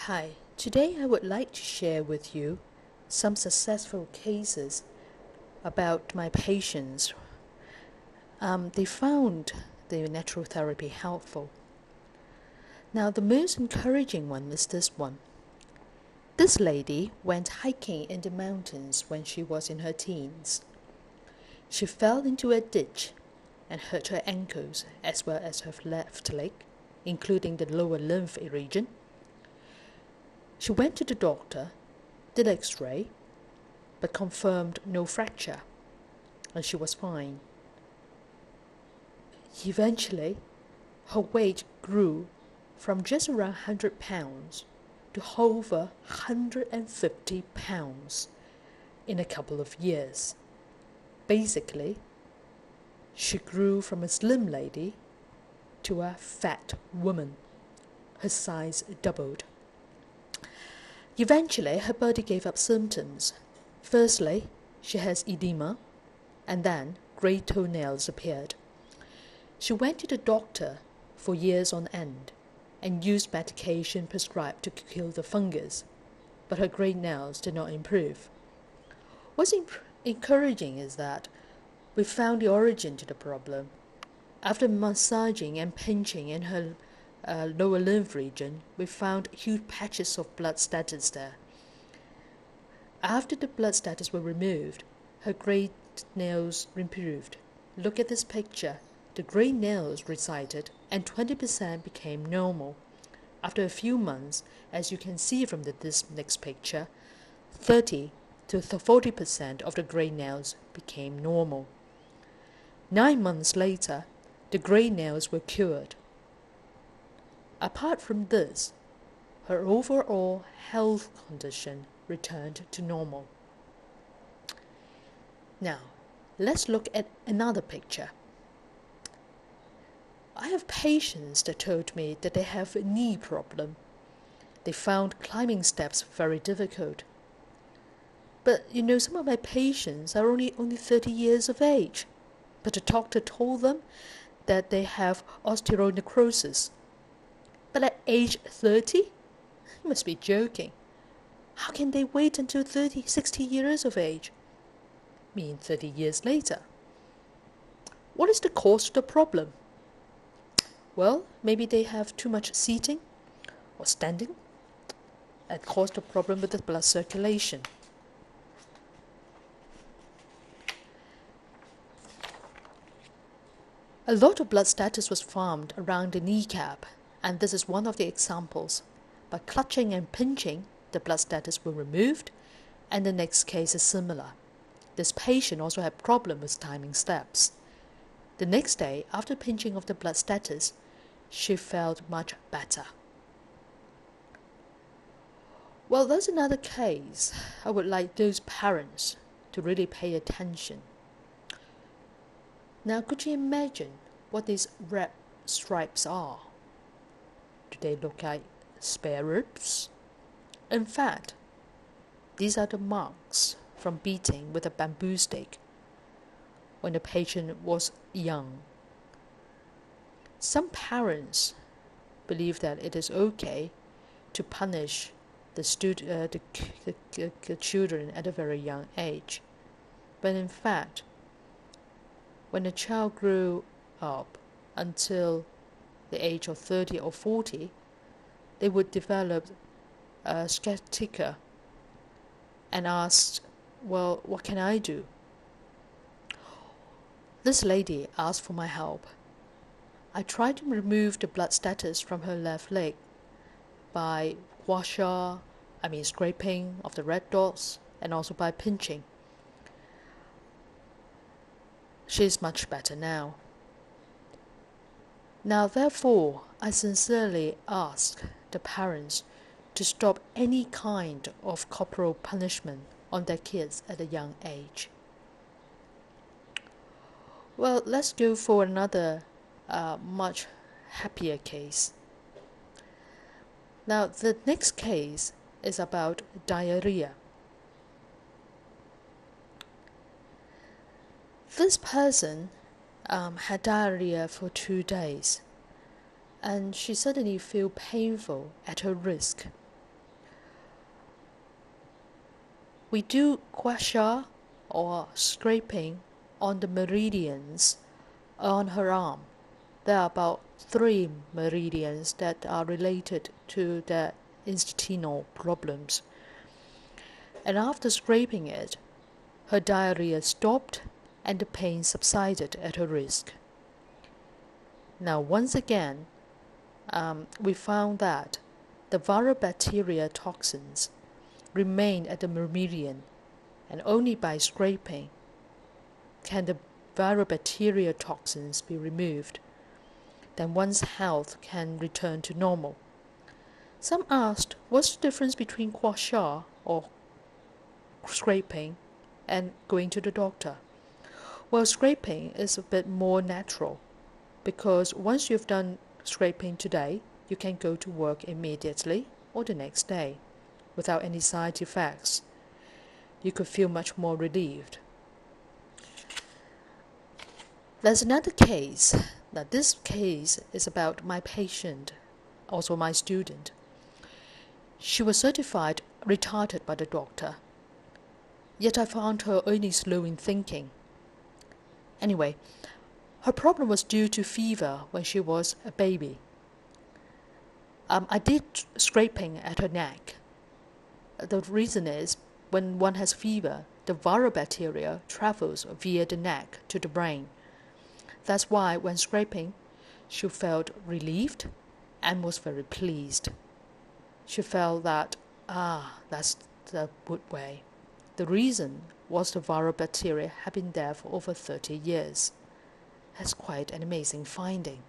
Hi, today I would like to share with you some successful cases about my patients. They found the natural therapy helpful. Now, the most encouraging one is this one. This lady went hiking in the mountains when she was in her teens. She fell into a ditch and hurt her ankles as well as her left leg, including the lower lymph region. She went to the doctor, did X-ray, but confirmed no fracture, and she was fine. Eventually, her weight grew from just around 100 pounds to over 150 pounds in a couple of years. Basically, she grew from a slim lady to a fat woman. Her size doubled. Eventually, her body gave up symptoms. Firstly, she has edema, and then grey toenails appeared. She went to the doctor for years on end and used medication prescribed to kill the fungus, but her grey nails did not improve. What's encouraging is that we found the origin to the problem. After massaging and pinching in her lower lymph region, we found huge patches of blood status there. After the blood status were removed, her grey nails improved. Look at this picture. The grey nails receded and 20% became normal. After a few months, as you can see from this next picture, 30 to 40% of the grey nails became normal. 9 months later, the grey nails were cured. Apart from this, her overall health condition returned to normal. Now, let's look at another picture. I have patients that told me that they have a knee problem. They found climbing steps very difficult. But some of my patients are only 30 years of age. But the doctor told them that they have osteonecrosis. But at age 30? You must be joking. How can they wait until 30, 60 years of age? I mean 30 years later. What is the cause of the problem? Well, maybe they have too much seating or standing and caused a problem with the blood circulation. A lot of blood status was formed around the kneecap, and this is one of the examples. By clutching and pinching, the blood status were removed, and the next case is similar. This patient also had problem with climbing steps. The next day, after pinching of the blood status, she felt much better. Well, there's another case. I would like those parents to really pay attention. Now, could you imagine what these red stripes are? Do they look like spare ribs? In fact, these are the marks from beating with a bamboo stick when the patient was young. Some parents believe that it is okay to punish the children at a very young age. But in fact, when a child grew up until the age of 30 or 40, they would develop a sciatica and asked, well, what can I do? This lady asked for my help. I tried to remove the blood status from her left leg by scraping of the red dots and also by pinching. She's much better now. Now, therefore, I sincerely ask the parents to stop any kind of corporal punishment on their kids at a young age. Well, let's go for another much happier case. Now, the next case is about diarrhea. This person had diarrhea for 2 days, and she suddenly felt painful at her wrist. we do gua sha or scraping on the meridians on her arm. There are about 3 meridians that are related to the intestinal problems. And after scraping it, her diarrhea stopped and the pain subsided at her wrist. Now, once again, we found that the viral bacteria toxins remain at the meridian, and only by scraping can the viral bacteria toxins be removed. Then one's health can return to normal. Some asked, what's the difference between gua sha or scraping and going to the doctor? Well, scraping is a bit more natural because once you've done scraping today, you can go to work immediately or the next day without any side effects. You could feel much more relieved. There's another case. Now, this case is about my patient, also my student. She was certified retarded by the doctor, yet I found her only slow in thinking. Anyway, her problem was due to fever when she was a baby. I did scraping at her neck. The reason is, when one has fever, the viral bacteria travels via the neck to the brain. That's why when scraping, she felt relieved and was very pleased. She felt that, that's the good way. The reason was the viral bacteria had been there for over 30 years. That's quite an amazing finding.